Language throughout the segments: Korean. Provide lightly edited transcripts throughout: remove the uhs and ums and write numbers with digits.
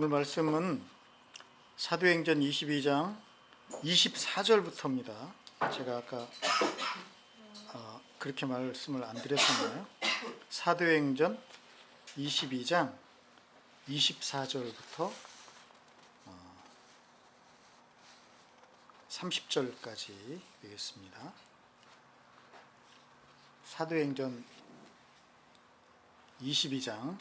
오늘 말씀은 사도행전 22장 24절부터입니다. 제가 아까 그렇게 말씀을 안 드렸었나요? 사도행전 22장 24절부터 30절까지 되겠습니다. 사도행전 22장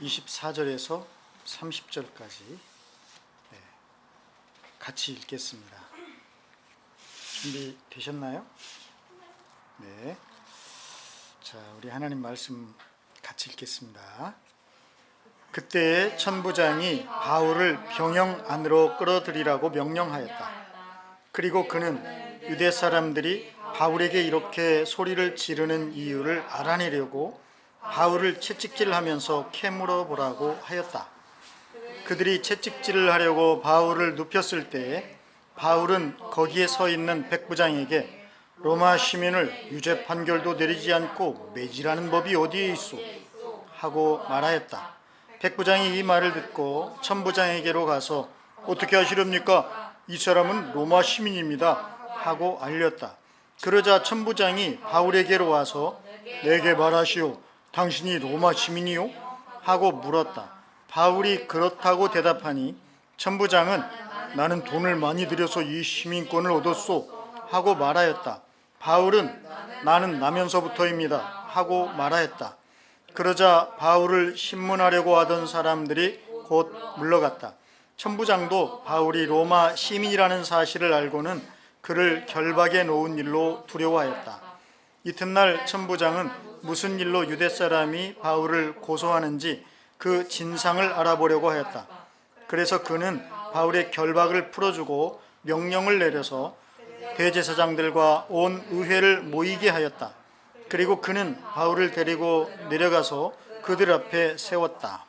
24절에서 30절까지 같이 읽겠습니다. 준비되셨나요? 네. 자, 우리 하나님 말씀 같이 읽겠습니다. 그때 천부장이 바울을 병영 안으로 끌어들이라고 명령하였다. 그리고 그는 유대 사람들이 바울에게 이렇게 소리를 지르는 이유를 알아내려고 바울을 채찍질하면서 캐물어 보라고 하였다. 그들이 채찍질을 하려고 바울을 눕혔을 때 바울은 거기에 서 있는 백부장에게 로마 시민을 유죄 판결도 내리지 않고 매질하는 법이 어디에 있소? 하고 말하였다. 백부장이 이 말을 듣고 천부장에게로 가서 어떻게 하시렵니까? 이 사람은 로마 시민입니다. 하고 알렸다. 그러자 천부장이 바울에게로 와서 내게 말하시오. 당신이 로마 시민이요? 하고 물었다. 바울이 그렇다고 대답하니 천부장은 나는 돈을 많이 들여서 이 시민권을 얻었소 하고 말하였다. 바울은 나는 나면서부터입니다 하고 말하였다. 그러자 바울을 신문하려고 하던 사람들이 곧 물러갔다. 천부장도 바울이 로마 시민이라는 사실을 알고는 그를 결박해 놓은 일로 두려워하였다. 이튿날 천부장은 무슨 일로 유대 사람이 바울을 고소하는지 그 진상을 알아보려고 하였다. 그래서 그는 바울의 결박을 풀어주고 명령을 내려서 대제사장들과 온 의회를 모이게 하였다. 그리고 그는 바울을 데리고 내려가서 그들 앞에 세웠다.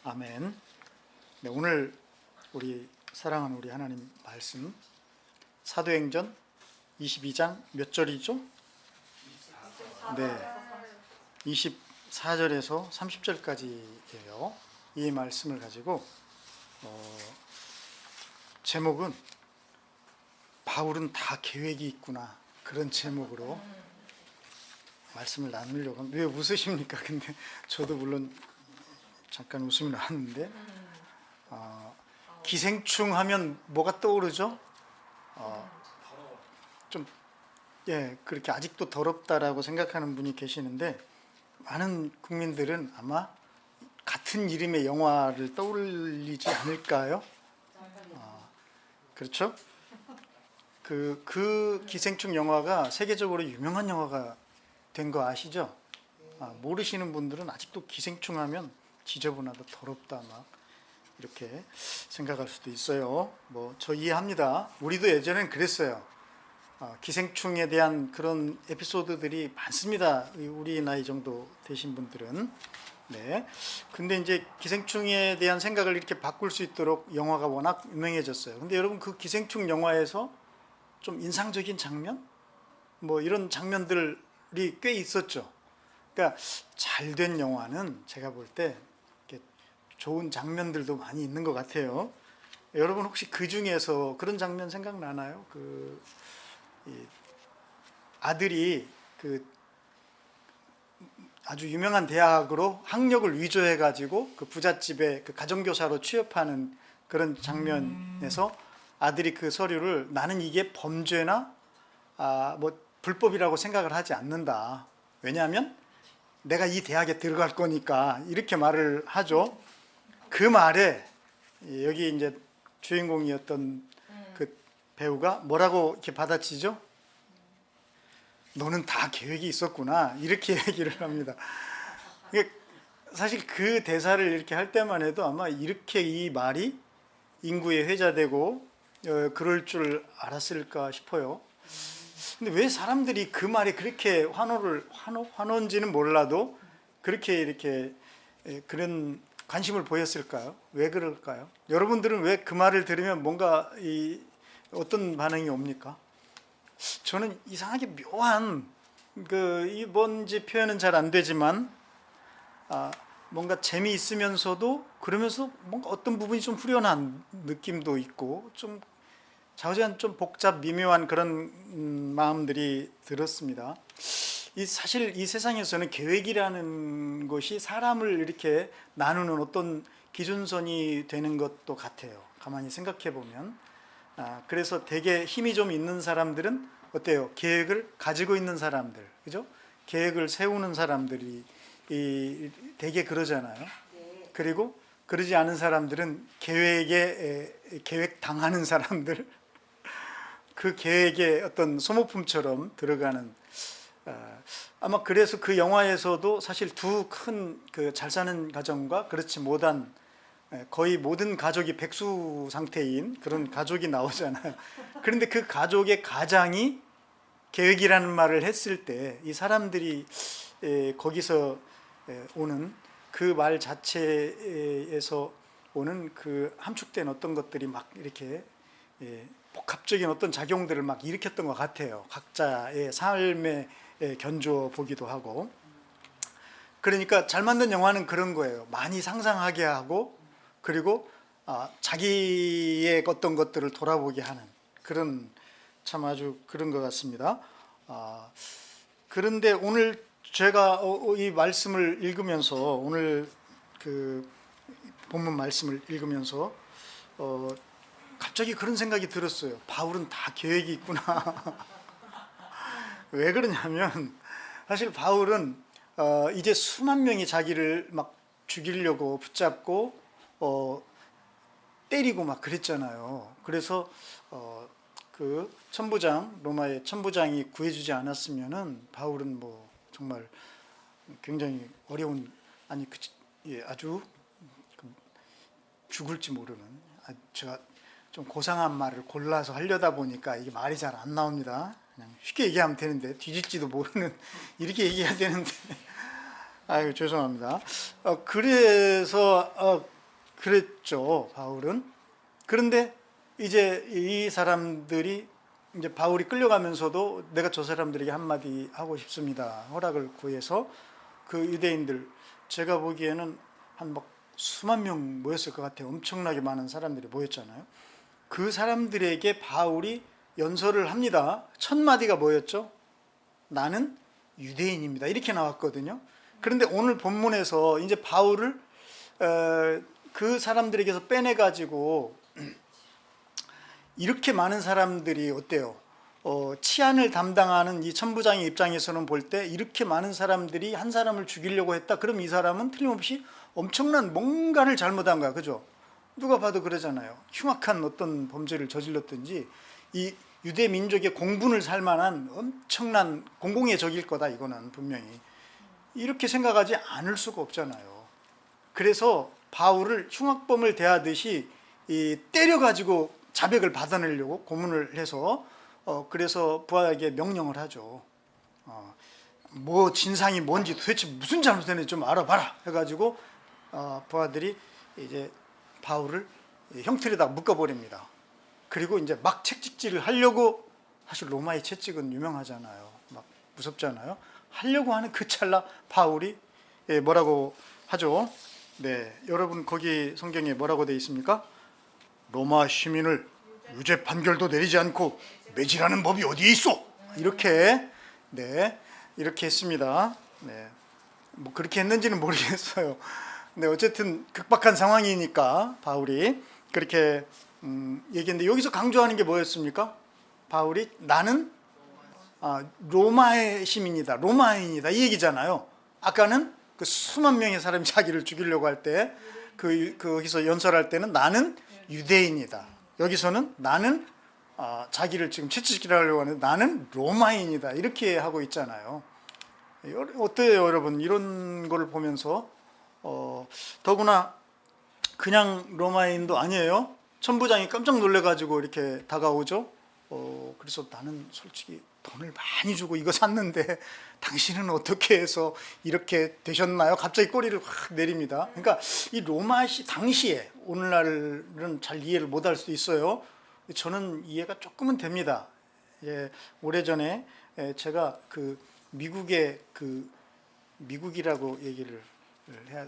아멘. 네, 오늘 우리 사랑하는 우리 하나님 말씀 사도행전 22장 몇 절이죠? 네, 24절에서 30절까지예요. 이 말씀을 가지고 제목은 바울은 다 계획이 있구나, 그런 제목으로 말씀을 나누려고 합니다. 왜 웃으십니까? 근데 저도 물론 잠깐 웃음이 나왔는데 기생충 하면 뭐가 떠오르죠? 좀 그렇게 아직도 더럽다라고 생각하는 분이 계시는데 많은 국민들은 아마 같은 이름의 영화를 떠올리지 않을까요? 그렇죠? 그 기생충 영화가 세계적으로 유명한 영화가 된 거 아시죠? 모르시는 분들은 아직도 기생충 하면 지저분하다, 더럽다 막 이렇게 생각할 수도 있어요. 저 이해합니다. 우리도 예전엔 그랬어요. 기생충에 대한 그런 에피소드들이 많습니다. 우리 나이 정도 되신 분들은. 네. 근데 이제 기생충에 대한 생각을 이렇게 바꿀 수 있도록 영화가 워낙 유명해졌어요. 근데 여러분, 그 기생충 영화에서 좀 인상적인 장면? 이런 장면들이 꽤 있었죠. 그러니까 잘된 영화는 제가 볼 때 좋은 장면들도 많이 있는 것 같아요. 여러분 혹시 그 중에서 그런 장면 생각나나요? 아들이 아주 유명한 대학으로 학력을 위조해가지고 그 부잣집에 그 가정교사로 취업하는 그런 장면에서 아들이 그 서류를 나는 이게 범죄나 불법이라고 생각을 하지 않는다. 왜냐하면 내가 이 대학에 들어갈 거니까, 이렇게 말을 하죠. 그 말에 여기 이제 주인공이었던 그 배우가 뭐라고 이렇게 받아치죠? 너는 다 계획이 있었구나, 이렇게 얘기를 합니다. 사실 그 대사를 이렇게 할 때만 해도 아마 이렇게 이 말이 인구에 회자되고 그럴 줄 알았을까 싶어요. 근데 왜 사람들이 그 말에 그렇게 환호인지는 몰라도 그렇게 이렇게 그런 관심을 보였을까요? 왜 그럴까요? 여러분들은 왜 그 말을 들으면 뭔가 어떤 반응이 옵니까? 저는 이상하게 묘한 뭔지 표현은 잘 안 되지만 뭔가 재미있으면서도 그러면서 뭔가 어떤 부분이 좀 후련한 느낌도 있고 좀 좌우지간 좀 복잡 미묘한 그런 마음들이 들었습니다. 사실 이 세상에서는 계획이라는 것이 사람을 이렇게 나누는 어떤 기준선이 되는 것도 같아요. 가만히 생각해 보면. 그래서 되게 힘이 좀 있는 사람들은 어때요? 계획을 가지고 있는 사람들, 그죠? 계획을 세우는 사람들이 되게 그러잖아요. 그리고 그러지 않은 사람들은 계획 당하는 사람들, 그 계획의 어떤 소모품처럼 들어가는. 아마 그래서 그 영화에서도 사실 두 큰 그 잘 사는 가정과 그렇지 못한 거의 모든 가족이 백수 상태인 그런 가족이 나오잖아요. 그런데 그 가족의 가장이 계획이라는 말을 했을 때 이 사람들이 거기서 오는 그 말 자체에서 오는 그 함축된 어떤 것들이 막 이렇게 복합적인 어떤 작용들을 막 일으켰던 것 같아요. 각자의 삶에 견주어 보기도 하고. 그러니까 잘 만든 영화는 그런 거예요. 많이 상상하게 하고 그리고 자기의 어떤 것들을 돌아보게 하는 그런 참 아주 그런 것 같습니다. 그런데 오늘 제가 이 말씀을 읽으면서 오늘 그 본문 말씀을 읽으면서 갑자기 그런 생각이 들었어요. 바울은 다 계획이 있구나. 왜 그러냐면 사실 바울은 이제 수만 명이 자기를 막 죽이려고 붙잡고 때리고 막 그랬잖아요. 그래서 그 천부장, 로마의 천부장이 구해주지 않았으면은 바울은 뭐 정말 굉장히 어려운, 아니 아주 죽을지 모르는, 제가 좀 고상한 말을 골라서 하려다 보니까 이게 말이 잘 안 나옵니다. 그냥 쉽게 얘기하면 되는데 뒤질지도 모르는 이렇게 얘기해야 되는데 아유 죄송합니다. 그래서 그랬죠 바울은. 그런데 이제 이 사람들이 이제 바울이 끌려가면서도 내가 저 사람들에게 한마디 하고 싶습니다. 허락을 구해서 그 유대인들, 제가 보기에는 한 막 수만 명 모였을 것 같아요. 엄청나게 많은 사람들이 모였잖아요. 그 사람들에게 바울이 연설을 합니다. 첫 마디가 뭐였죠? 나는 유대인입니다. 이렇게 나왔거든요. 그런데 오늘 본문에서 이제 바울을 그 사람들에게서 빼내가지고 이렇게 많은 사람들이 어때요? 치안을 담당하는 이 천부장의 입장에서는 볼 때 이렇게 많은 사람들이 한 사람을 죽이려고 했다. 그럼 이 사람은 틀림없이 엄청난 뭔가를 잘못한 거야. 그죠? 누가 봐도 그러잖아요. 흉악한 어떤 범죄를 저질렀든지 이 유대 민족의 공분을 살 만한 엄청난 공공의 적일 거다. 이거는 분명히. 이렇게 생각하지 않을 수가 없잖아요. 그래서 바울을 흉악범을 대하듯이 때려가지고 자백을 받아내려고 고문을 해서 그래서 부하에게 명령을 하죠. 뭐 진상이 뭔지 도대체 무슨 잘못했는지 좀 알아봐라 해가지고 부하들이 이제 바울을 형틀에다 묶어버립니다. 그리고 이제 막 채찍질을 하려고, 사실 로마의 채찍은 유명하잖아요. 막 무섭잖아요. 하려고 하는 그 찰나 바울이 뭐라고 하죠? 네, 여러분 거기 성경에 뭐라고 되어 있습니까? 로마 시민을 유죄 판결도 내리지 않고 매질하는 법이 어디에 있어? 이렇게 이렇게 했습니다. 네, 뭐 그렇게 했는지는 모르겠어요. 네, 어쨌든 극박한 상황이니까 바울이 그렇게 얘기했는데 여기서 강조하는 게 뭐였습니까? 바울이 나는 로마의 시민이다, 로마인이다 이 얘기잖아요. 아까는 그 수만 명의 사람이 자기를 죽이려고 할 때 거기서 연설할 때는 나는 유대인이다. 여기서는 나는 자기를 지금 채찍질하려고 하는 나는 로마인이다 이렇게 하고 있잖아요. 어때요 여러분? 이런 걸 보면서 더구나 그냥 로마인도 아니에요. 천부장이 깜짝 놀래가지고 이렇게 다가오죠. 그래서 나는 솔직히 돈을 많이 주고 이거 샀는데 당신은 어떻게 해서 이렇게 되셨나요? 갑자기 꼬리를 확 내립니다. 그러니까 이 로마시 당시에, 오늘날은 잘 이해를 못할 수도 있어요. 저는 이해가 조금은 됩니다. 오래전에 제가 그 미국의 미국이라고 얘기를 해야.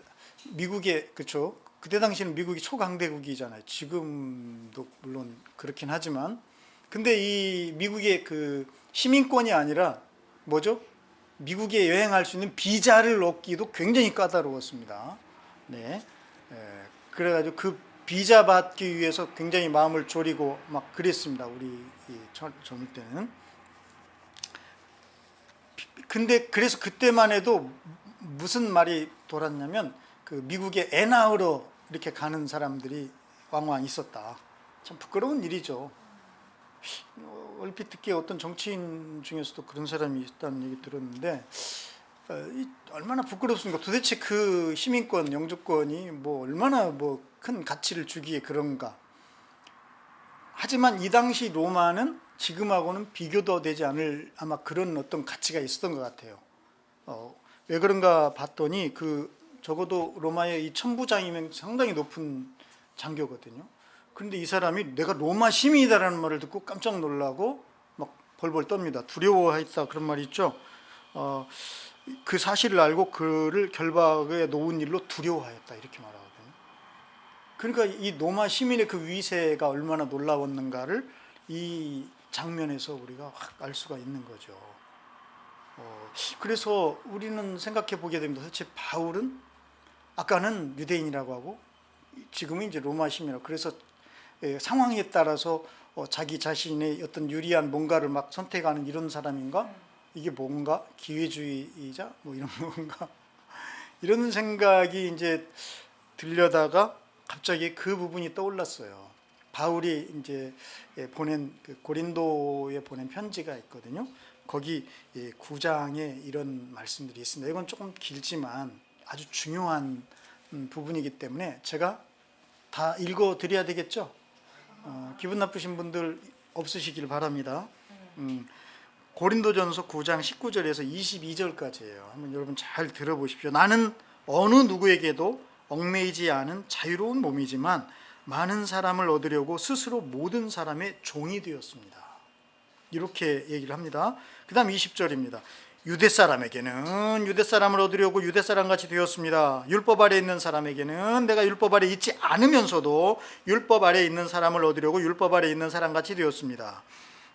미국의 그렇죠. 그때 당시는 미국이 초강대국이잖아요. 지금도 물론 그렇긴 하지만, 근데 이 미국의 그 시민권이 아니라 뭐죠? 미국에 여행할 수 있는 비자를 얻기도 굉장히 까다로웠습니다. 네, 그래가지고 그 비자 받기 위해서 굉장히 마음을 졸이고 막 그랬습니다. 우리 젊을 때는. 근데 그래서 그때만 해도 무슨 말이 돌았냐면 그 미국에 애 낳으러 이렇게 가는 사람들이 왕왕 있었다. 참 부끄러운 일이죠. 얼핏 듣기에 어떤 정치인 중에서도 그런 사람이 있다는 얘기 들었는데 얼마나 부끄럽습니까? 도대체 그 시민권, 영주권이 뭐 얼마나 뭐 큰 가치를 주기에 그런가. 하지만 이 당시 로마는 지금하고는 비교도 되지 않을 아마 그런 어떤 가치가 있었던 것 같아요. 왜 그런가 봤더니 그 적어도 로마의 이 천부장이면 상당히 높은 장교거든요. 그런데 이 사람이 내가 로마 시민이다라는 말을 듣고 깜짝 놀라고 막 벌벌 떱니다. 두려워했다 그런 말이 있죠. 그 사실을 알고 그를 결박에 놓은 일로 두려워하였다 이렇게 말하거든요. 그러니까 이 로마 시민의 그 위세가 얼마나 놀라웠는가를 이 장면에서 우리가 확 알 수가 있는 거죠. 그래서 우리는 생각해 보게 됩니다. 도대체 바울은 아까는 유대인이라고 하고 지금은 이제 로마 시민이라고. 그래서 상황에 따라서 자기 자신의 어떤 유리한 뭔가를 막 선택하는 이런 사람인가? 이게 뭔가 기회주의자 뭐 이런 건가? 이런 생각이 이제 들려다가 갑자기 그 부분이 떠올랐어요. 바울이 이제 보낸 그 고린도에 보낸 편지가 있거든요. 거기 9장에 이런 말씀들이 있습니다. 이건 조금 길지만 아주 중요한 부분이기 때문에 제가 다 읽어 드려야 되겠죠? 기분 나쁘신 분들 없으시길 바랍니다. 고린도전서 9장 19절에서 22절까지예요. 한번 여러분 잘 들어보십시오. 나는 어느 누구에게도 얽매이지 않은 자유로운 몸이지만 많은 사람을 얻으려고 스스로 모든 사람의 종이 되었습니다. 이렇게 얘기를 합니다. 그 다음 20절입니다. 유대 사람에게는 유대 사람을 얻으려고 유대 사람같이 되었습니다. 율법 아래 있는 사람에게는 내가 율법 아래 있지 않으면서도 율법 아래 있는 사람을 얻으려고 율법 아래 있는 사람같이 되었습니다.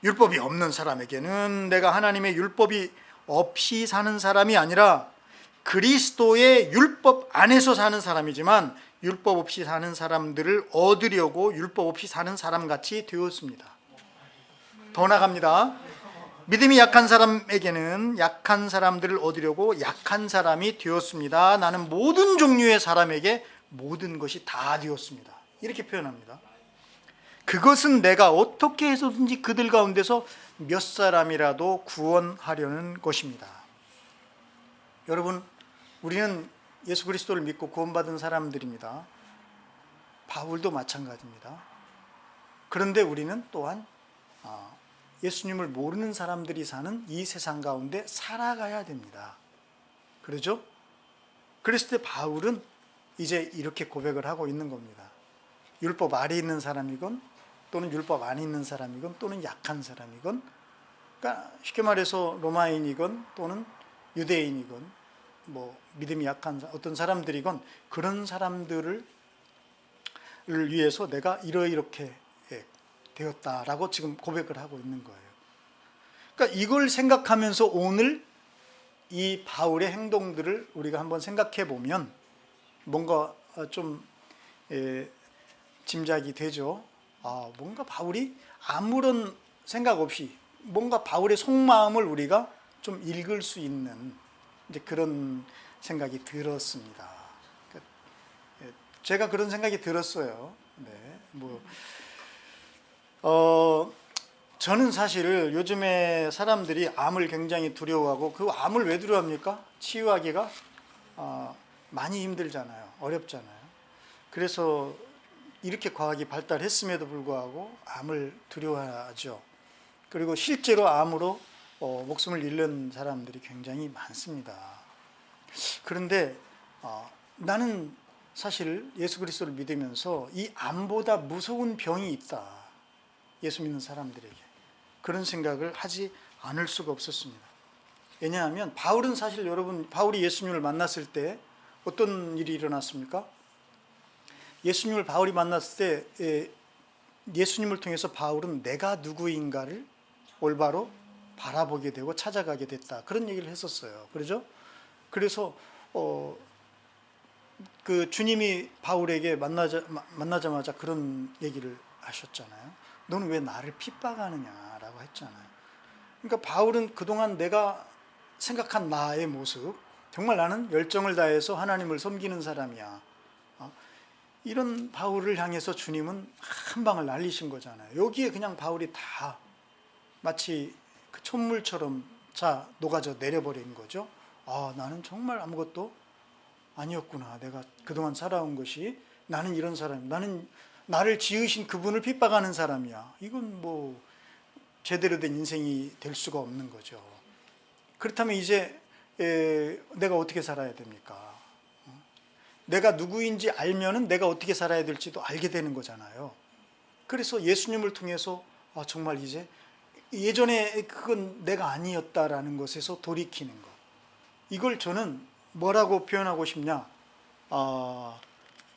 율법이 없는 사람에게는 내가 하나님의 율법이 없이 사는 사람이 아니라 그리스도의 율법 안에서 사는 사람이지만 율법 없이 사는 사람들을 얻으려고 율법 없이 사는 사람같이 되었습니다. 더 나갑니다. 믿음이 약한 사람에게는 약한 사람들을 얻으려고 약한 사람이 되었습니다. 나는 모든 종류의 사람에게 모든 것이 다 되었습니다. 이렇게 표현합니다. 그것은 내가 어떻게 해서든지 그들 가운데서 몇 사람이라도 구원하려는 것입니다. 여러분, 우리는 예수 그리스도를 믿고 구원받은 사람들입니다. 바울도 마찬가지입니다. 그런데 우리는 또한 예수님을 모르는 사람들이 사는 이 세상 가운데 살아가야 됩니다. 그러죠? 그랬을 때 바울은 이제 이렇게 고백을 하고 있는 겁니다. 율법 아래 있는 사람이건 또는 율법 안에 있는 사람이건 또는 약한 사람이건, 그러니까 쉽게 말해서 로마인이건 또는 유대인이건 뭐 믿음이 약한 어떤 사람들이건 그런 사람들을 위해서 내가 이렇게 되었다라고 지금 고백을 하고 있는 거예요. 그러니까 이걸 생각하면서 오늘 이 바울의 행동들을 우리가 한번 생각해 보면 뭔가 좀 짐작이 되죠. 뭔가 바울이 아무런 생각 없이 뭔가 바울의 속마음을 우리가 좀 읽을 수 있는 이제 그런 생각이 들었습니다. 제가 그런 생각이 들었어요. 네, 저는 사실 요즘에 사람들이 암을 굉장히 두려워하고, 그 암을 왜 두려워합니까? 치유하기가 많이 힘들잖아요. 어렵잖아요. 그래서 이렇게 과학이 발달했음에도 불구하고 암을 두려워하죠. 그리고 실제로 암으로 목숨을 잃는 사람들이 굉장히 많습니다. 그런데 나는 사실 예수 그리스도를 믿으면서 이 암보다 무서운 병이 있다, 예수 믿는 사람들에게, 그런 생각을 하지 않을 수가 없었습니다. 왜냐하면 바울은 사실 여러분, 바울이 예수님을 만났을 때 어떤 일이 일어났습니까? 예수님을 바울이 만났을 때 예수님을 통해서 바울은 내가 누구인가를 올바로 바라보게 되고 찾아가게 됐다. 그런 얘기를 했었어요. 그렇죠? 그래서 그 주님이 바울에게 만나자마자 그런 얘기를 하셨잖아요. 너는 왜 나를 핍박하느냐라고 했잖아요. 그러니까 바울은 그동안 내가 생각한 나의 모습, 정말 나는 열정을 다해서 하나님을 섬기는 사람이야. 이런 바울을 향해서 주님은 한 방을 날리신 거잖아요. 여기에 그냥 바울이 다 마치 그 촛물처럼 녹아져 내려버린 거죠. 나는 정말 아무것도 아니었구나. 내가 그동안 살아온 것이, 나는 이런 사람, 나는 나를 지으신 그분을 핍박하는 사람이야. 이건 뭐 제대로 된 인생이 될 수가 없는 거죠. 그렇다면 이제 내가 어떻게 살아야 됩니까? 내가 누구인지 알면은 내가 어떻게 살아야 될지도 알게 되는 거잖아요. 그래서 예수님을 통해서 정말 이제 예전에 그건 내가 아니었다라는 것에서 돌이키는 것. 이걸 저는 뭐라고 표현하고 싶냐?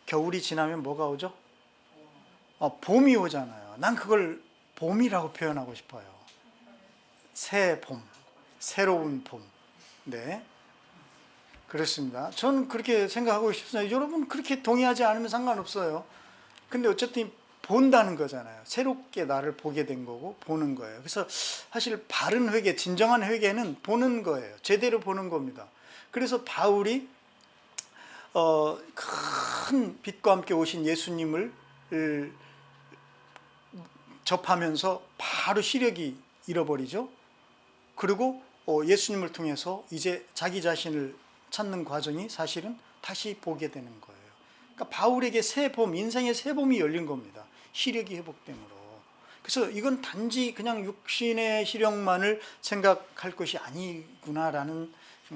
겨울이 지나면 뭐가 오죠? 봄이 오잖아요. 난 그걸 봄이라고 표현하고 싶어요. 새 봄, 새로운 봄. 네, 그렇습니다. 저는 그렇게 생각하고 싶습니다. 여러분 그렇게 동의하지 않으면 상관없어요. 근데 어쨌든 본다는 거잖아요. 새롭게 나를 보게 된 거고 보는 거예요. 그래서 사실 바른 회개, 진정한 회개는 보는 거예요. 제대로 보는 겁니다. 그래서 바울이 큰 빛과 함께 오신 예수님을 접하면서 바로 시력이 잃어버리죠. 그리고 예수님을 통해서 이제 자기 자신을 찾는 과정이 사실은 다시 보게 되는 거예요. 그러니까 바울에게 새 봄, 인생의 새 봄이 열린 겁니다. 시력이 회복됨으로. 그래서 이건 단지 그냥 육신의 시력만을 생각할 것이 아니구나라는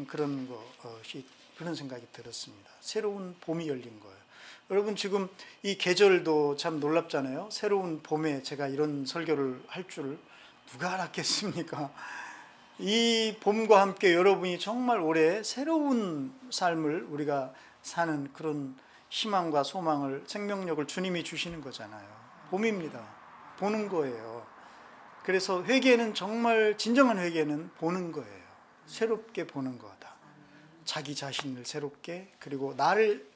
그런 생각이 들었습니다. 새로운 봄이 열린 거예요. 여러분 지금 이 계절도 참 놀랍잖아요. 새로운 봄에 제가 이런 설교를 할 줄 누가 알았겠습니까? 이 봄과 함께 여러분이 정말 올해 새로운 삶을 우리가 사는 그런 희망과 소망을, 생명력을 주님이 주시는 거잖아요. 봄입니다. 보는 거예요. 그래서 회개는 정말 진정한 회개는 보는 거예요. 새롭게 보는 거다. 자기 자신을 새롭게, 그리고 나를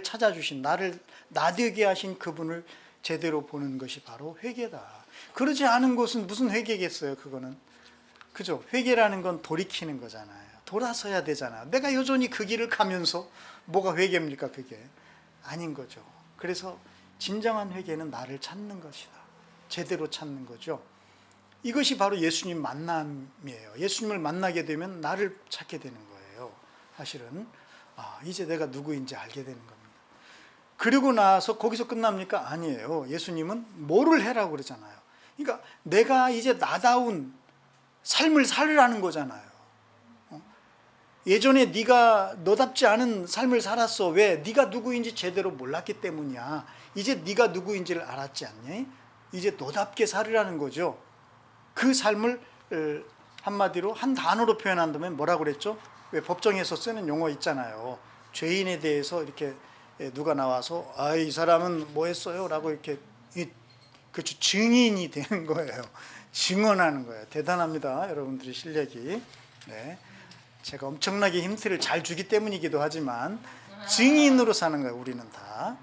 찾아주신, 나를 나되게 하신 그분을 제대로 보는 것이 바로 회개다. 그러지 않은 것은 무슨 회개겠어요, 그거는. 그죠? 회개라는 건 돌이키는 거잖아요. 돌아서야 되잖아요. 내가 여전히 그 길을 가면서 뭐가 회개입니까, 그게? 아닌 거죠. 그래서 진정한 회개는 나를 찾는 것이다. 제대로 찾는 거죠. 이것이 바로 예수님 만남이에요. 예수님을 만나게 되면 나를 찾게 되는 거예요. 사실은 이제 내가 누구인지 알게 되는 겁니다. 그리고 나서 거기서 끝납니까? 아니에요. 예수님은 뭐를 해라고 그러잖아요. 그러니까 내가 이제 나다운 삶을 살으라는 거잖아요. 예전에 네가 너답지 않은 삶을 살았어. 왜? 네가 누구인지 제대로 몰랐기 때문이야. 이제 네가 누구인지를 알았지 않니? 이제 너답게 살으라는 거죠. 그 삶을 한마디로 한 단어로 표현한다면 뭐라고 그랬죠? 왜 법정에서 쓰는 용어 있잖아요. 죄인에 대해서 이렇게 누가 나와서 이 사람은 뭐 했어요? 라고 이렇게 그렇죠. 증인이 되는 거예요. 증언하는 거예요. 대단합니다. 여러분들의 실력이. 네. 제가 엄청나게 힌트를 잘 주기 때문이기도 하지만 증인으로 사는 거예요. 우리는 다.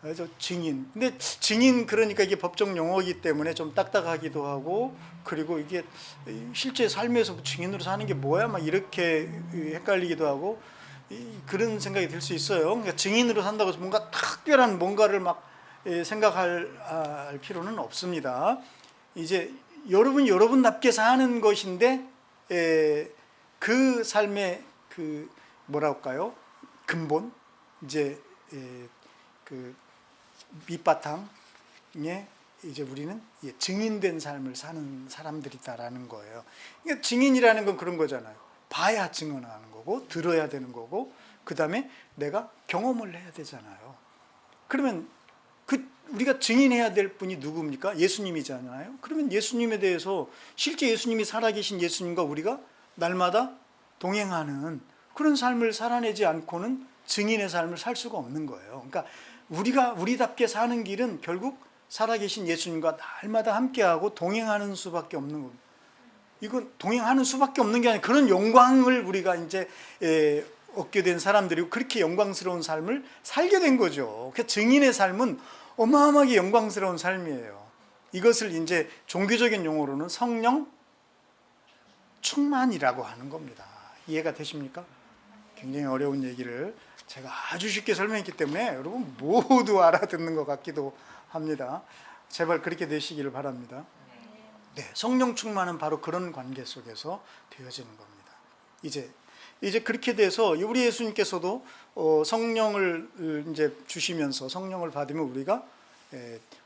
그래서 증인. 근데 증인 그러니까 이게 법정 용어이기 때문에 좀 딱딱하기도 하고, 그리고 이게 실제 삶에서 증인으로 사는 게 뭐야? 막 이렇게 헷갈리기도 하고 그런 생각이 들 수 있어요. 그러니까 증인으로 산다고 해서 뭔가 특별한 뭔가를 막 생각할 필요는 없습니다. 이제 여러분답게 사는 것인데 그 삶의 그 뭐랄까요? 근본, 이제 그 밑바탕에 이제 우리는 증인된 삶을 사는 사람들이다라는 거예요. 그러니까 증인이라는 건 그런 거잖아요. 봐야 증언하는 거고, 들어야 되는 거고, 그 다음에 내가 경험을 해야 되잖아요. 그러면 우리가 증인해야 될 분이 누굽니까? 예수님이잖아요. 그러면 예수님에 대해서 실제 예수님이 살아계신 예수님과 우리가 날마다 동행하는 그런 삶을 살아내지 않고는 증인의 삶을 살 수가 없는 거예요. 그러니까 우리가 우리답게 사는 길은 결국 살아계신 예수님과 날마다 함께하고 동행하는 수밖에 없는 겁니다. 이건 동행하는 수밖에 없는 게 아니라 그런 영광을 우리가 이제 얻게 된 사람들이고 그렇게 영광스러운 삶을 살게 된 거죠. 그 증인의 삶은 어마어마하게 영광스러운 삶이에요. 이것을 이제 종교적인 용어로는 성령 충만이라고 하는 겁니다. 이해가 되십니까? 굉장히 어려운 얘기를 제가 아주 쉽게 설명했기 때문에 여러분 모두 알아듣는 것 같기도 합니다. 제발 그렇게 되시기를 바랍니다. 네, 성령 충만은 바로 그런 관계 속에서 되어지는 겁니다. 이제 그렇게 돼서 우리 예수님께서도 성령을 이제 주시면서 성령을 받으면 우리가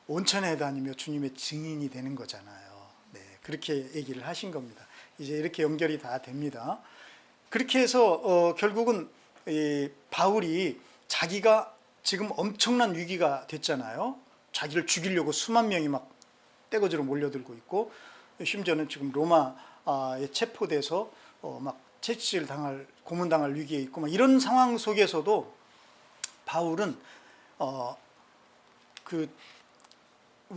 온천에 다니며 주님의 증인이 되는 거잖아요. 네, 그렇게 얘기를 하신 겁니다. 이제 이렇게 연결이 다 됩니다. 그렇게 해서 결국은 바울이 자기가 지금 엄청난 위기가 됐잖아요. 자기를 죽이려고 수만 명이 막 떼거지로 몰려들고 있고 심지어는 지금 로마에 체포돼서 막 채찍질 당할 고문당할 위기에 있고 막 이런 상황 속에서도 바울은 그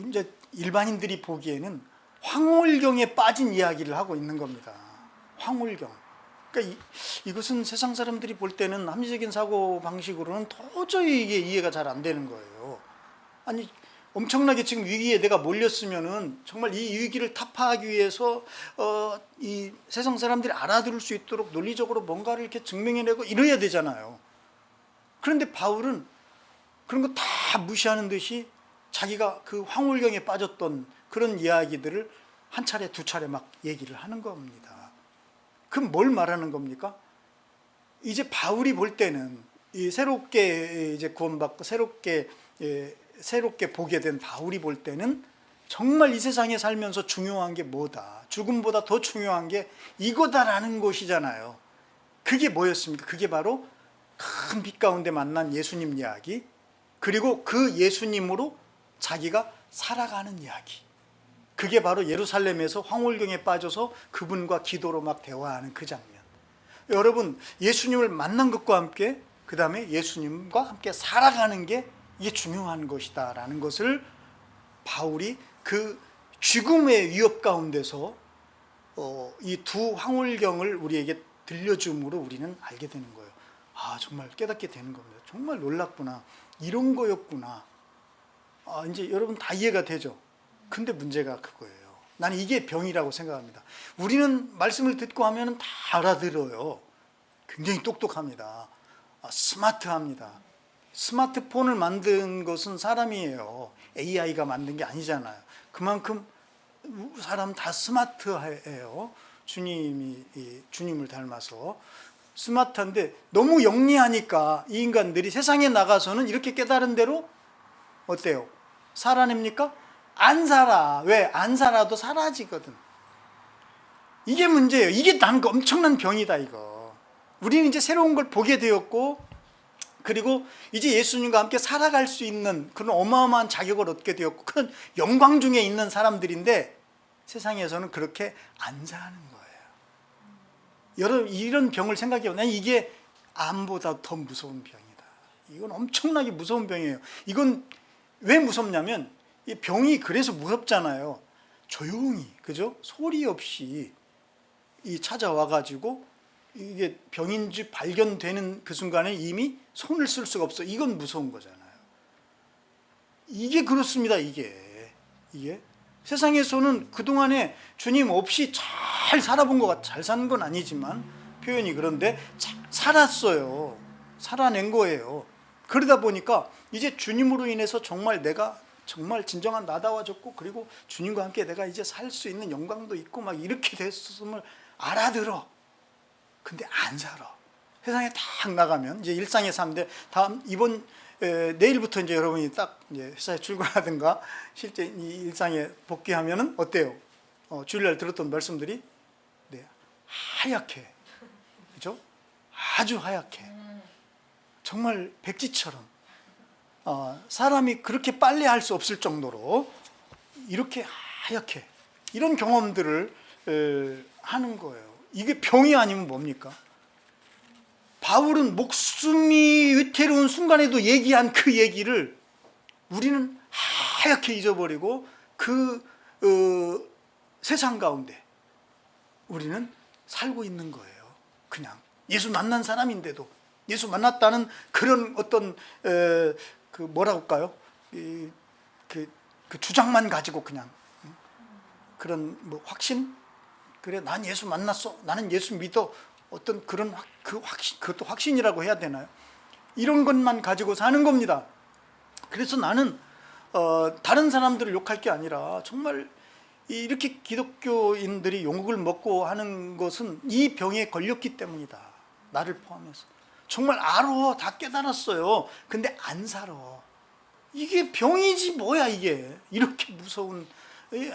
이제 일반인들이 보기에는 황홀경에 빠진 이야기를 하고 있는 겁니다. 황홀경. 그러니까 이것은 세상 사람들이 볼 때는 합리적인 사고 방식으로는 도저히 이게 이해가 잘 안 되는 거예요. 아니 엄청나게 지금 위기에 내가 몰렸으면은 정말 이 위기를 타파하기 위해서 이 세상 사람들이 알아들을 수 있도록 논리적으로 뭔가를 이렇게 증명해내고 이래야 되잖아요. 그런데 바울은 그런 거 다 무시하는 듯이 자기가 그 황홀경에 빠졌던 그런 이야기들을 한 차례 두 차례 막 얘기를 하는 겁니다. 그럼 뭘 말하는 겁니까? 이제 바울이 볼 때는 이 새롭게 이제 구원받고 새롭게 보게 된 바울이 볼 때는 정말 이 세상에 살면서 중요한 게 뭐다, 죽음보다 더 중요한 게 이거다라는 것이잖아요. 그게 뭐였습니까? 그게 바로 큰 빛 가운데 만난 예수님 이야기, 그리고 그 예수님으로 자기가 살아가는 이야기. 그게 바로 예루살렘에서 황홀경에 빠져서 그분과 기도로 막 대화하는 그 장면. 여러분, 예수님을 만난 것과 함께 그 다음에 예수님과 함께 살아가는 게 이게 중요한 것이다라는 것을 바울이 그 죽음의 위협 가운데서 이 두 황홀경을 우리에게 들려줌으로 우리는 알게 되는 거예요. 아, 정말 깨닫게 되는 겁니다. 정말 놀랍구나. 이런 거였구나. 이제 여러분 다 이해가 되죠? 근데 문제가 그거예요. 나는 이게 병이라고 생각합니다. 우리는 말씀을 듣고 하면 다 알아들어요. 굉장히 똑똑합니다. 스마트합니다. 스마트폰을 만든 것은 사람이에요. AI가 만든 게 아니잖아요. 그만큼 사람 다 스마트해요. 주님을 닮아서 스마트한데 너무 영리하니까 이 인간들이 세상에 나가서는 이렇게 깨달은 대로 어때요? 살아냅니까? 안 살아. 왜? 안 살아도 사라지거든. 이게 문제예요. 이게 나는 엄청난 병이다 이거. 우리는 이제 새로운 걸 보게 되었고, 그리고 이제 예수님과 함께 살아갈 수 있는 그런 어마어마한 자격을 얻게 되었고 그런 영광 중에 있는 사람들인데 세상에서는 그렇게 안 사는 거예요. 여러분 이런 병을 생각해요. 난 이게 암보다 더 무서운 병이다. 이건 엄청나게 무서운 병이에요. 이건 왜 무섭냐면 이 병이 그래서 무섭잖아요. 조용히, 그죠? 소리 없이 찾아와 가지고 이게 병인지 발견되는 그 순간에 이미 손을 쓸 수가 없어. 이건 무서운 거잖아요. 이게 그렇습니다. 이게 세상에서는 그동안에 주님 없이 잘 살아본 것 같아. 잘 사는 건 아니지만 표현이 그런데 살았어요. 살아낸 거예요. 그러다 보니까 이제 주님으로 인해서 정말 내가 정말 진정한 나다워졌고, 그리고 주님과 함께 내가 이제 살 수 있는 영광도 있고 막 이렇게 됐음을 알아들어. 근데 안 살아. 세상에 딱 나가면 이제 일상의 삶인데 내일부터 이제 여러분이 딱 이제 회사에 출근하든가 실제 이 일상에 복귀하면은 어때요? 주일날 들었던 말씀들이 하얗게, 그죠? 아주 하얗게, 정말 백지처럼 사람이 그렇게 빨래할 수 없을 정도로 이렇게 하얗게 이런 경험들을 하는 거예요. 이게 병이 아니면 뭡니까? 바울은 목숨이 위태로운 순간에도 얘기한 그 얘기를 우리는 하얗게 잊어버리고 그 세상 가운데 우리는 살고 있는 거예요. 그냥 예수 만난 사람인데도, 예수 만났다는 그런 어떤 그 뭐라고 할까요? 그 주장만 가지고 그냥 그런 뭐 확신? 그래, 난 예수 만났어, 나는 예수 믿어, 어떤 그런 그 확신, 그것도 확신이라고 해야 되나요? 이런 것만 가지고 사는 겁니다. 그래서 나는 다른 사람들을 욕할 게 아니라 정말 이렇게 기독교인들이 욕을 먹고 하는 것은 이 병에 걸렸기 때문이다. 나를 포함해서. 정말 알아, 다 깨달았어요. 근데 안 살아. 이게 병이지 뭐야 이게. 이렇게 무서운,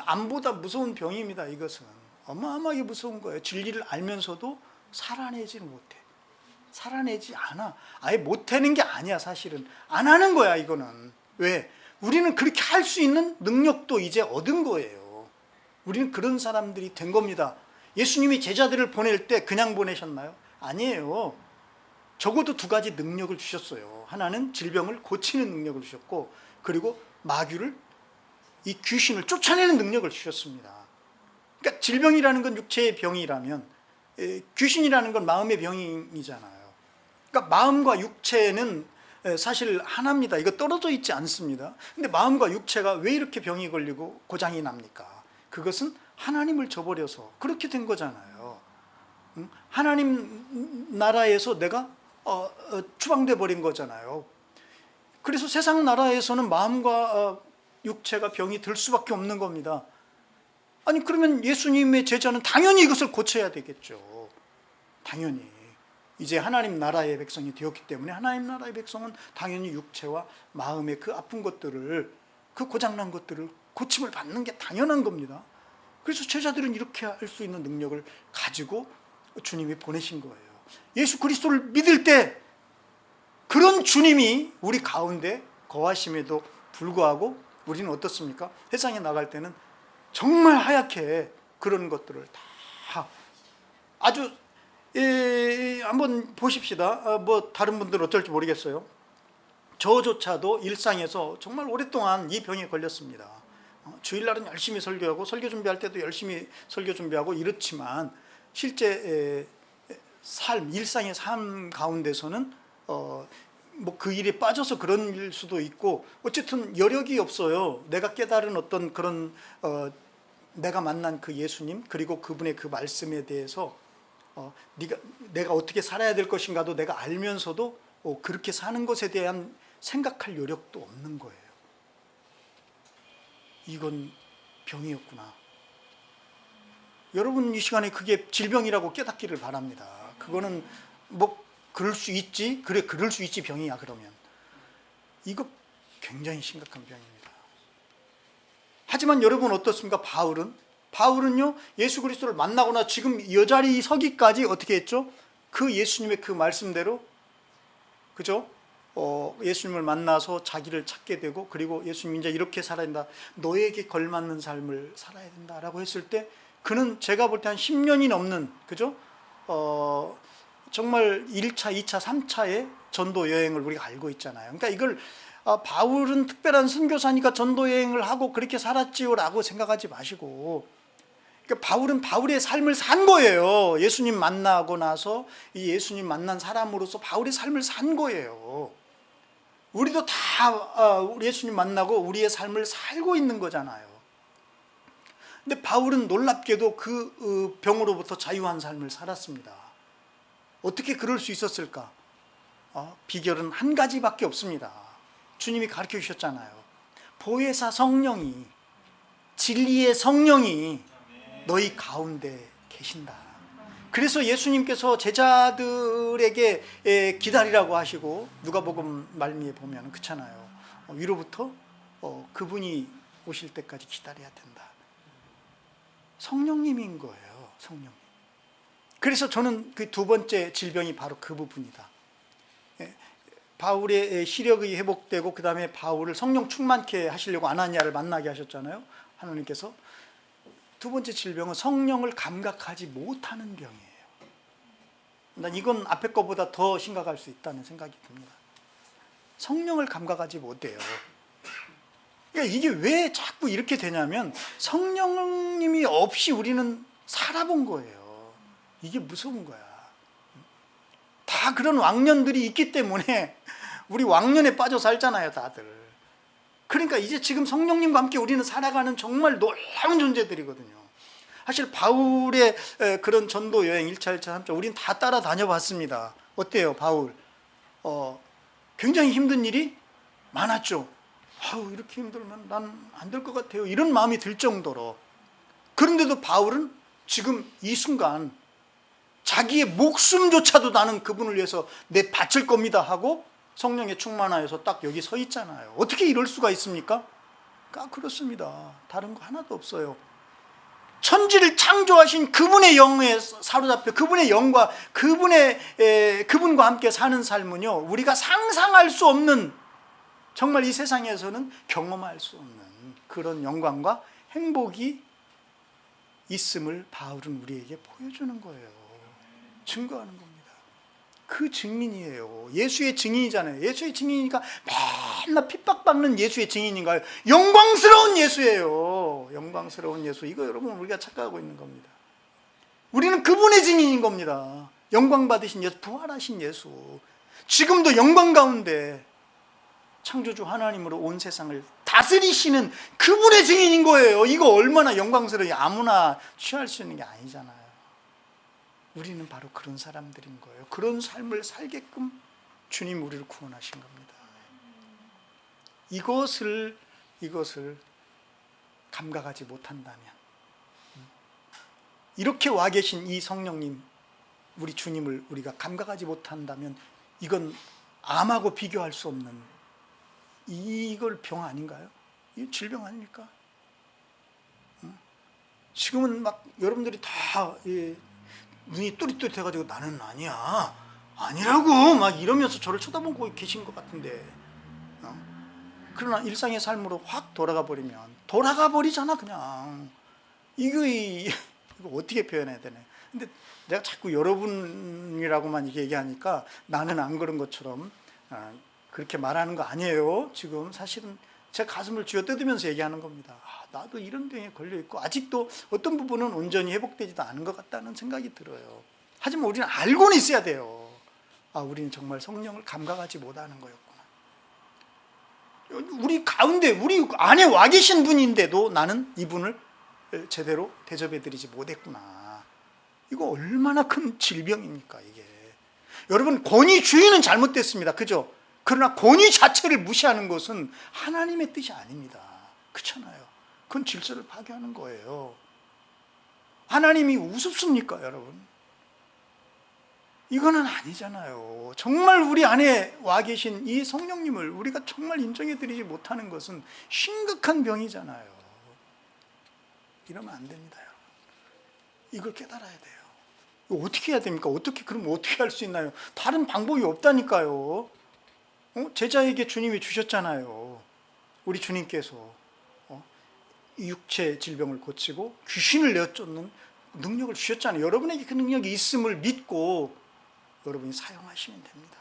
암보다 무서운 병입니다. 이것은 어마어마하게 무서운 거예요. 진리를 알면서도 살아내지는 못해. 살아내지 않아. 아예 못하는 게 아니야. 사실은 안 하는 거야 이거는. 왜? 우리는 그렇게 할 수 있는 능력도 이제 얻은 거예요. 우리는 그런 사람들이 된 겁니다. 예수님이 제자들을 보낼 때 그냥 보내셨나요? 아니에요. 적어도 두 가지 능력을 주셨어요. 하나는 질병을 고치는 능력을 주셨고, 그리고 마귀를, 이 귀신을 쫓아내는 능력을 주셨습니다. 그러니까 질병이라는 건 육체의 병이라면 귀신이라는 건 마음의 병이잖아요. 그러니까 마음과 육체는 사실 하나입니다. 이거 떨어져 있지 않습니다. 근데 마음과 육체가 왜 이렇게 병이 걸리고 고장이 납니까? 그것은 하나님을 저버려서 그렇게 된 거잖아요. 하나님 나라에서 내가 추방돼 버린 거잖아요. 그래서 세상 나라에서는 마음과 육체가 병이 들 수밖에 없는 겁니다. 아니 그러면 예수님의 제자는 당연히 이것을 고쳐야 되겠죠. 당연히. 이제 하나님 나라의 백성이 되었기 때문에 하나님 나라의 백성은 당연히 육체와 마음의 그 아픈 것들을, 그 고장난 것들을 고침을 받는 게 당연한 겁니다. 그래서 제자들은 이렇게 할 수 있는 능력을 가지고 주님이 보내신 거예요. 예수 그리스도를 믿을 때 그런 주님이 우리 가운데 거하심에도 불구하고 우리는 어떻습니까? 세상에 나갈 때는 정말 하얗게 그런 것들을 다 아주 한번 보십시다. 뭐 다른 분들은 어떨지 모르겠어요. 저조차도 일상에서 정말 오랫동안 이 병에 걸렸습니다. 주일날은 열심히 설교하고 설교 준비할 때도 열심히 설교 준비하고 이렇지만 실제 삶, 일상의 삶 가운데서는 뭐 그 일에 빠져서 그런 일 수도 있고 어쨌든 여력이 없어요. 내가 깨달은 어떤 그런 내가 만난 그 예수님 그리고 그분의 그 말씀에 대해서 내가 어떻게 살아야 될 것인가도 내가 알면서도 그렇게 사는 것에 대한 생각할 여력도 없는 거예요. 이건 병이었구나. 여러분 이 시간에 그게 질병이라고 깨닫기를 바랍니다. 그거는 뭐 그럴 수 있지, 그래 그럴 수 있지 병이야 그러면. 이거 굉장히 심각한 병입니다. 하지만 여러분 어떻습니까? 바울은요 예수 그리스도를 만나거나 지금 이 자리에 서기까지 어떻게 했죠? 그 예수님의 그 말씀대로, 그죠? 예수님을 만나서 자기를 찾게 되고, 그리고 예수님 이제 이렇게 살아야 된다, 너에게 걸맞는 삶을 살아야 된다라고 했을 때 그는 제가 볼 때 한 10년이 넘는, 그죠? 정말 1차, 2차, 3차의 전도 여행을 우리가 알고 있잖아요. 그러니까 이걸 바울은 특별한 선교사니까 전도 여행을 하고 그렇게 살았지요라고 생각하지 마시고, 그러니까 바울은 바울의 삶을 산 거예요. 예수님 만나고 나서 이 예수님 만난 사람으로서 바울의 삶을 산 거예요. 우리도 다 우리 예수님 만나고 우리의 삶을 살고 있는 거잖아요. 근데 바울은 놀랍게도 그 병으로부터 자유한 삶을 살았습니다. 어떻게 그럴 수 있었을까? 비결은 한 가지밖에 없습니다. 주님이 가르쳐 주셨잖아요. 보혜사 성령이, 진리의 성령이 너희 가운데 계신다. 그래서 예수님께서 제자들에게 기다리라고 하시고 누가복음 말미에 보면 그렇잖아요. 위로부터 그분이 오실 때까지 기다려야 된다. 성령님인 거예요. 성령님. 그래서 저는 그 두 번째 질병이 바로 그 부분이다. 바울의 시력이 회복되고 그 다음에 바울을 성령 충만케 하시려고 아나니아를 만나게 하셨잖아요. 하나님께서. 두 번째 질병은 성령을 감각하지 못하는 병이에요. 난 이건 앞에 거보다 더 심각할 수 있다는 생각이 듭니다. 성령을 감각하지 못해요. 그러니까 이게 왜 자꾸 이렇게 되냐면 성령님이 없이 우리는 살아본 거예요. 이게 무서운 거야. 다 그런 왕년들이 있기 때문에 우리 왕년에 빠져 살잖아요, 다들. 그러니까 이제 지금 성령님과 함께 우리는 살아가는 정말 놀라운 존재들이거든요. 사실 바울의 그런 전도 여행 1차, 2차, 3차 우리는 다 따라 다녀봤습니다. 어때요, 바울? 굉장히 힘든 일이 많았죠. 아우, 이렇게 힘들면 난 안 될 것 같아요. 이런 마음이 들 정도로. 그런데도 바울은 지금 이 순간 자기의 목숨조차도 나는 그분을 위해서 내 바칠 겁니다 하고 성령에 충만하여서 딱 여기 서 있잖아요. 어떻게 이럴 수가 있습니까? 그렇습니다. 다른 거 하나도 없어요. 천지를 창조하신 그분의 영에 사로잡혀 그분의 영과 그분과 함께 사는 삶은요, 우리가 상상할 수 없는, 정말 이 세상에서는 경험할 수 없는 그런 영광과 행복이 있음을 바울은 우리에게 보여주는 거예요. 증거하는 겁니다. 그 증인이에요. 예수의 증인이잖아요. 예수의 증인이니까 맨날 핍박받는 예수의 증인인가요? 영광스러운 예수예요. 영광스러운 예수. 이거 여러분 우리가 착각하고 있는 겁니다. 우리는 그분의 증인인 겁니다. 영광 받으신 예수, 부활하신 예수. 지금도 영광 가운데 창조주 하나님으로 온 세상을 다스리시는 그분의 증인인 거예요. 이거 얼마나 영광스러워요. 아무나 취할 수 있는 게 아니잖아요. 우리는 바로 그런 사람들인 거예요. 그런 삶을 살게끔 주님 우리를 구원하신 겁니다. 이것을 감각하지 못한다면, 이렇게 와 계신 이 성령님, 우리 주님을 우리가 감각하지 못한다면 이건 암하고 비교할 수 없는, 이걸 병 아닌가요? 이 질병 아닙니까? 지금은 막 여러분들이 다 눈이 또릿또릿해가지고 나는 아니야, 아니라고 막 이러면서 저를 쳐다보고 계신 것 같은데, 그러나 일상의 삶으로 확 돌아가 버리잖아 그냥. 이거 어떻게 표현해야 되나? 근데 내가 자꾸 여러분이라고만 이렇게 얘기하니까 나는 안 그런 것처럼 그렇게 말하는 거 아니에요. 지금 사실은 제 가슴을 쥐어뜯으면서 얘기하는 겁니다. 나도 이런 병에 걸려있고 아직도 어떤 부분은 온전히 회복되지도 않은 것 같다는 생각이 들어요. 하지만 우리는 알고는 있어야 돼요. 우리는 정말 성령을 감각하지 못하는 거였구나. 우리 가운데, 우리 안에 와 계신 분인데도 나는 이분을 제대로 대접해드리지 못했구나. 이거 얼마나 큰 질병입니까 이게. 여러분, 권위 주의는 잘못됐습니다. 그죠? 그러나 권위 자체를 무시하는 것은 하나님의 뜻이 아닙니다. 그렇잖아요. 그건 질서를 파괴하는 거예요. 하나님이 우습습니까, 여러분? 이거는 아니잖아요. 정말 우리 안에 와 계신 이 성령님을 우리가 정말 인정해드리지 못하는 것은 심각한 병이잖아요. 이러면 안 됩니다, 여러분. 이걸 깨달아야 돼요. 이거 어떻게 해야 됩니까? 그럼 어떻게 할 수 있나요? 다른 방법이 없다니까요. 제자에게 주님이 주셨잖아요. 우리 주님께서 육체 질병을 고치고 귀신을 내쫓는 능력을 주셨잖아요. 여러분에게 그 능력이 있음을 믿고 여러분이 사용하시면 됩니다.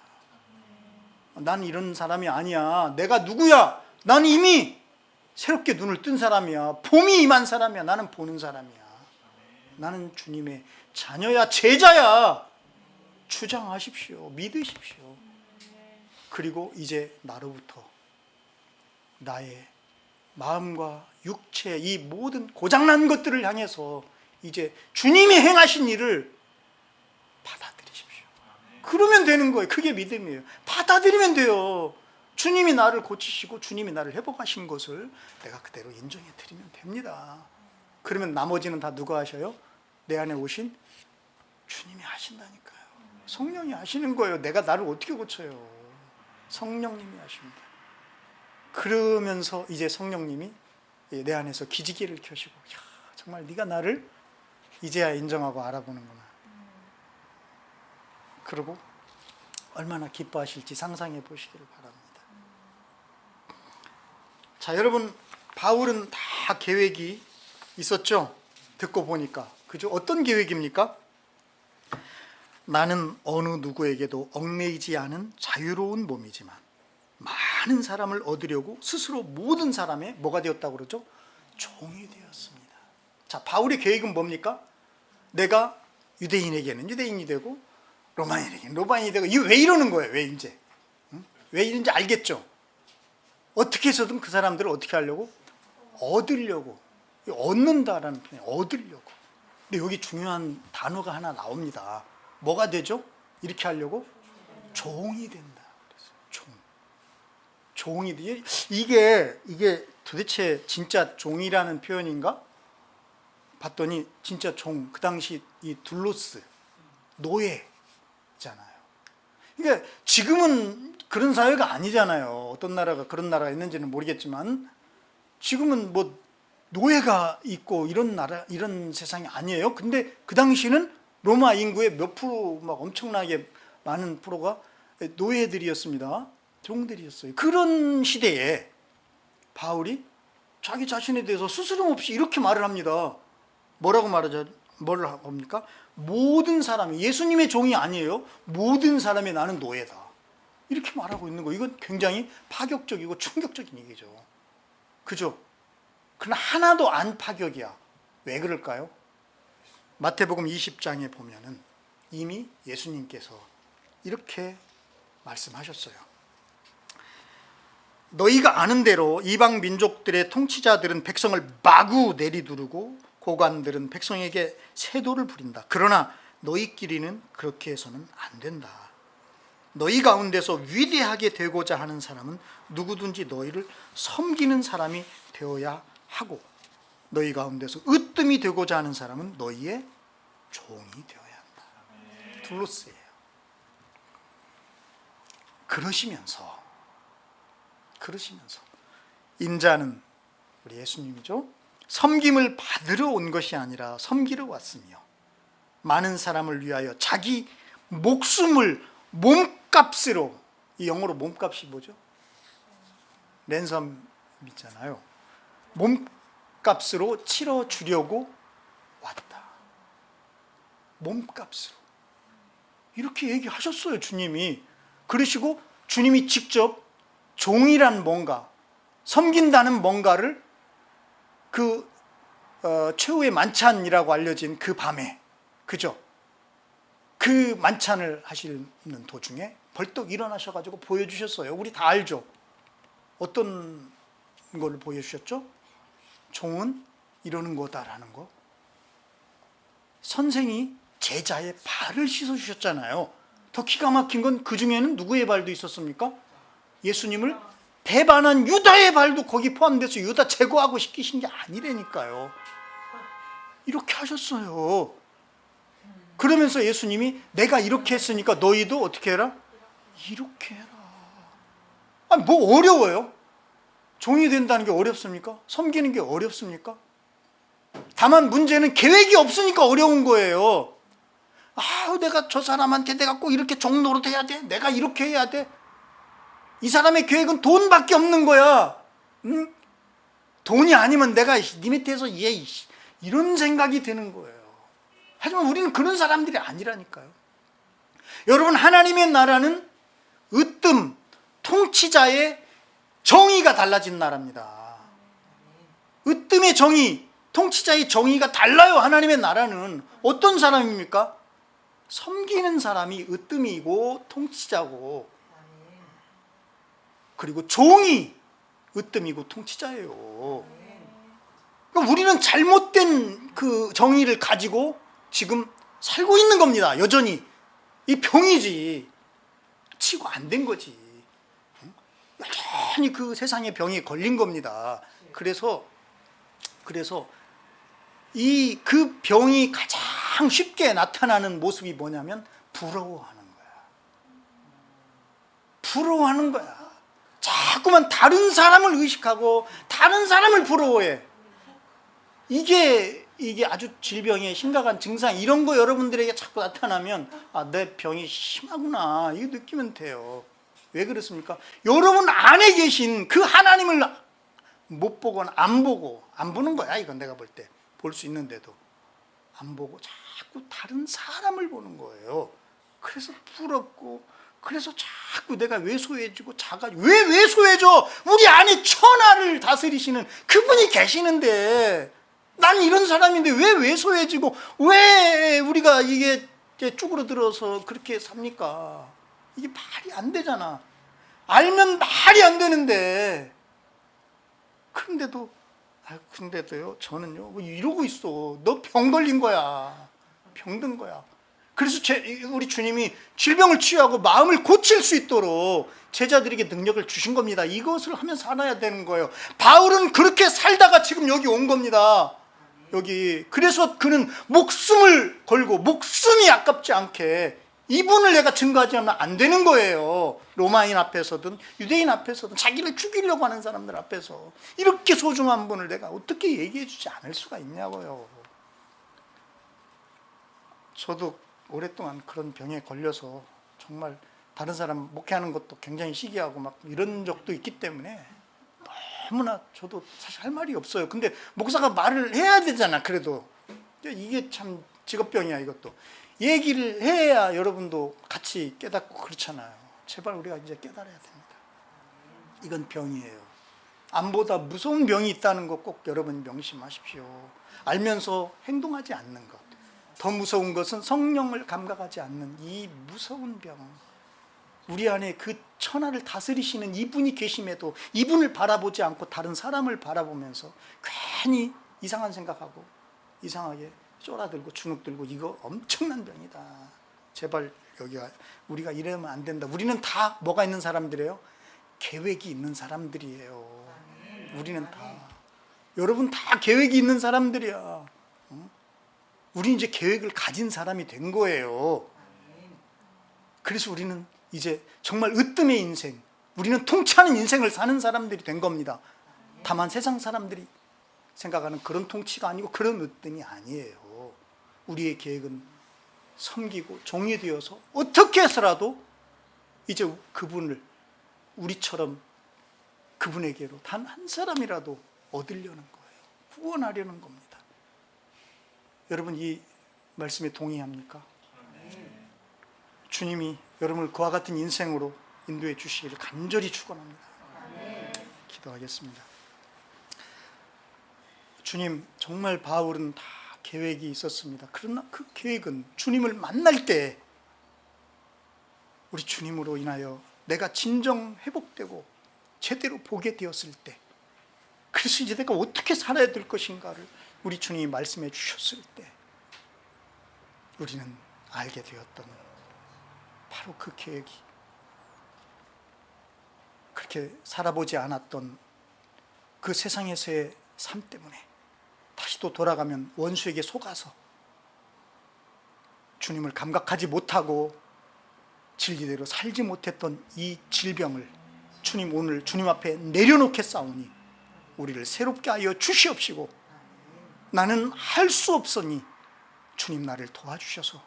난 이런 사람이 아니야. 내가 누구야? 난 이미 새롭게 눈을 뜬 사람이야. 봄이 임한 사람이야. 나는 보는 사람이야. 나는 주님의 자녀야, 제자야. 주장하십시오. 믿으십시오. 그리고 이제 나로부터 나의 마음과 육체, 이 모든 고장난 것들을 향해서 이제 주님이 행하신 일을 받아들이십시오. 그러면 되는 거예요. 그게 믿음이에요. 받아들이면 돼요. 주님이 나를 고치시고 주님이 나를 회복하신 것을 내가 그대로 인정해 드리면 됩니다. 그러면 나머지는 다 누가 하셔요? 내 안에 오신 주님이 하신다니까요. 성령이 하시는 거예요. 내가 나를 어떻게 고쳐요? 성령님이 하십니다. 그러면서 이제 성령님이 내 안에서 기지개를 켜시고, 정말 네가 나를 이제야 인정하고 알아보는구나. 그리고 얼마나 기뻐하실지 상상해 보시기를 바랍니다. 자, 여러분, 바울은 다 계획이 있었죠? 듣고 보니까. 그죠? 어떤 계획입니까? 나는 어느 누구에게도 얽매이지 않은 자유로운 몸이지만 많은 사람을 얻으려고 스스로 모든 사람의 뭐가 되었다고 그러죠? 종이 되었습니다. 자, 바울의 계획은 뭡니까? 내가 유대인에게는 유대인이 되고 로마인에게는 로마인이 되고. 왜 이러는 거예요? 왜 이제? 왜 이런지 알겠죠? 어떻게 해서든 그 사람들을 어떻게 하려고? 얻으려고. 얻는다라는 표현이 얻으려고. 근데 여기 중요한 단어가 하나 나옵니다. 뭐가 되죠? 이렇게 하려고? 종이 된다. 종이 돼. 이게 도대체 진짜 종이라는 표현인가? 봤더니 진짜 종, 그 당시 이 둘로스, 노예잖아요. 그러니까 지금은 그런 사회가 아니잖아요. 어떤 나라가 그런 나라가 있는지는 모르겠지만 지금은 뭐 노예가 있고 이런 나라, 이런 세상이 아니에요. 근데 그 당시는 로마 인구의 몇 프로, 막 엄청나게 많은 프로가 노예들이었습니다. 종들이었어요. 그런 시대에 바울이 자기 자신에 대해서 스스럼 없이 이렇게 말을 합니다. 뭐라고 말하죠? 뭘 합니까? 모든 사람이, 예수님의 종이 아니에요. 모든 사람이 나는 노예다. 이렇게 말하고 있는 거. 이건 굉장히 파격적이고 충격적인 얘기죠. 그죠? 그러나 하나도 안 파격이야. 왜 그럴까요? 마태복음 20장에 보면은 이미 예수님께서 이렇게 말씀하셨어요. 너희가 아는 대로 이방 민족들의 통치자들은 백성을 마구 내리두르고 고관들은 백성에게 세도를 부린다. 그러나 너희끼리는 그렇게 해서는 안 된다. 너희 가운데서 위대하게 되고자 하는 사람은 누구든지 너희를 섬기는 사람이 되어야 하고, 너희 가운데서 으뜸이 되고자 하는 사람은 너희의 종이 되어야 한다. 둘로스예요. 그러시면서 인자는 우리 예수님이죠. 섬김을 받으러 온 것이 아니라 섬기러 왔으며 많은 사람을 위하여 자기 목숨을 몸값으로, 이 영어로 몸값이 뭐죠? 랜섬 있잖아요. 몸값으로 치러주려고 왔다. 몸값으로. 이렇게 얘기하셨어요, 주님이. 그러시고 주님이 직접 종이란 뭔가, 섬긴다는 뭔가를 그 최후의 만찬이라고 알려진 그 밤에, 그죠? 그 만찬을 하시는 도중에 벌떡 일어나셔가지고 보여주셨어요. 우리 다 알죠? 어떤 걸 보여주셨죠? 종은 이러는 거다라는 거. 선생이 제자의 발을 씻어주셨잖아요. 더 기가 막힌 건 그 중에는 누구의 발도 있었습니까? 예수님을 배반한 유다의 발도 거기 포함돼서 유다 제거하고 시키신 게 아니라니까요. 이렇게 하셨어요. 그러면서 예수님이 내가 이렇게 했으니까 너희도 어떻게 해라? 이렇게 해라. 아니, 뭐 어려워요? 종이 된다는 게 어렵습니까? 섬기는 게 어렵습니까? 다만 문제는 계획이 없으니까 어려운 거예요. 아, 내가 저 사람한테 내가 꼭 이렇게 종 노릇해야 돼. 내가 이렇게 해야 돼. 이 사람의 계획은 돈밖에 없는 거야. 응? 돈이 아니면 내가 네 밑에서 이런 생각이 드는 거예요. 하지만 우리는 그런 사람들이 아니라니까요. 여러분, 하나님의 나라는 으뜸, 통치자의 정의가 달라진 나라입니다. 으뜸의 정의, 통치자의 정의가 달라요. 하나님의 나라는 어떤 사람입니까? 섬기는 사람이 으뜸이고 통치자고, 그리고 종이 으뜸이고 통치자예요. 그러니까 우리는 잘못된 그 정의를 가지고 지금 살고 있는 겁니다. 여전히 이 병이지 치고 안 된 거지. 여전히 그 세상의 병에 걸린 겁니다. 그래서 이 그 병이 가장 쉽게 나타나는 모습이 뭐냐면 부러워하는 거야. 부러워하는 거야. 자꾸만 다른 사람을 의식하고 다른 사람을 부러워해. 이게 아주 질병의 심각한 증상. 이런 거 여러분들에게 자꾸 나타나면 아, 내 병이 심하구나, 이거 느끼면 돼요. 왜 그렇습니까? 여러분 안에 계신 그 하나님을 못 보거나 안 보는 거야. 이건 내가 볼 때 볼 수 있는데도 안 보고 자꾸 다른 사람을 보는 거예요. 그래서 부럽고, 그래서 자꾸 내가 왜소해지고 왜 왜소해져? 우리 안에 천하를 다스리시는 그분이 계시는데 난 이런 사람인데 왜 왜소해지고, 왜 우리가 이게 쭈그러들어서 그렇게 삽니까? 이게 말이 안 되잖아. 알면 말이 안 되는데. 근데도요, 저는요, 뭐 이러고 있어. 너 병 걸린 거야. 병든 거야. 그래서 우리 주님이 질병을 치유하고 마음을 고칠 수 있도록 제자들에게 능력을 주신 겁니다. 이것을 하면 살아야 되는 거예요. 바울은 그렇게 살다가 지금 여기 온 겁니다. 여기. 그래서 그는 목숨을 걸고 목숨이 아깝지 않게 이분을 내가 증거하지 않으면 안 되는 거예요. 로마인 앞에서든 유대인 앞에서든 자기를 죽이려고 하는 사람들 앞에서 이렇게 소중한 분을 내가 어떻게 얘기해 주지 않을 수가 있냐고요. 저도 오랫동안 그런 병에 걸려서 정말 다른 사람 목회하는 것도 굉장히 시기하고 막 이런 적도 있기 때문에 너무나 저도 사실 할 말이 없어요. 근데 목사가 말을 해야 되잖아. 그래도 이게 참 직업병이야. 이것도 얘기를 해야 여러분도 같이 깨닫고 그렇잖아요. 제발 우리가 이제 깨달아야 됩니다. 이건 병이에요. 암보다 무서운 병이 있다는 거 꼭 여러분 명심하십시오. 알면서 행동하지 않는 것. 더 무서운 것은 성령을 감각하지 않는 이 무서운 병. 우리 안에 그 천하를 다스리시는 이분이 계심에도 이분을 바라보지 않고 다른 사람을 바라보면서 괜히 이상한 생각하고 이상하게 쫄아들고 주눅들고, 이거 엄청난 병이다. 제발 우리가 이러면 안 된다. 우리는 다 뭐가 있는 사람들이에요? 계획이 있는 사람들이에요. 우리는 다. 여러분 다 계획이 있는 사람들이야. 우리 이제 계획을 가진 사람이 된 거예요. 그래서 우리는 이제 정말 으뜸의 인생, 우리는 통치하는 인생을 사는 사람들이 된 겁니다. 다만 세상 사람들이 생각하는 그런 통치가 아니고 그런 으뜸이 아니에요. 우리의 계획은 섬기고 종이 되어서 어떻게 해서라도 이제 그분을 우리처럼 그분에게로 단 한 사람이라도 얻으려는 거예요. 구원하려는 겁니다. 여러분 이 말씀에 동의합니까? 주님이 여러분을 그와 같은 인생으로 인도해 주시기를 간절히 축원합니다. 기도하겠습니다. 주님, 정말 바울은 다 계획이 있었습니다. 그러나 그 계획은 주님을 만날 때 우리 주님으로 인하여 내가 진정 회복되고 제대로 보게 되었을 때, 그래서 이제 내가 어떻게 살아야 될 것인가를 우리 주님이 말씀해 주셨을 때 우리는 알게 되었던 바로 그 계획이, 그렇게 살아보지 않았던 그 세상에서의 삶 때문에 다시 또 돌아가면 원수에게 속아서 주님을 감각하지 못하고 진리대로 살지 못했던 이 질병을 주님 오늘 주님 앞에 내려놓겠사오니 우리를 새롭게 하여 주시옵시고, 나는 할 수 없으니 주님 나를 도와주셔서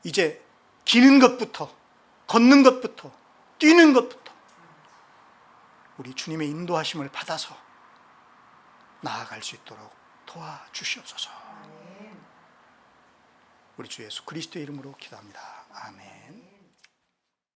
이제 기는 것부터 걷는 것부터 뛰는 것부터 우리 주님의 인도하심을 받아서 나아갈 수 있도록 도와주시옵소서. 우리 주 예수 그리스도의 이름으로 기도합니다. 아멘.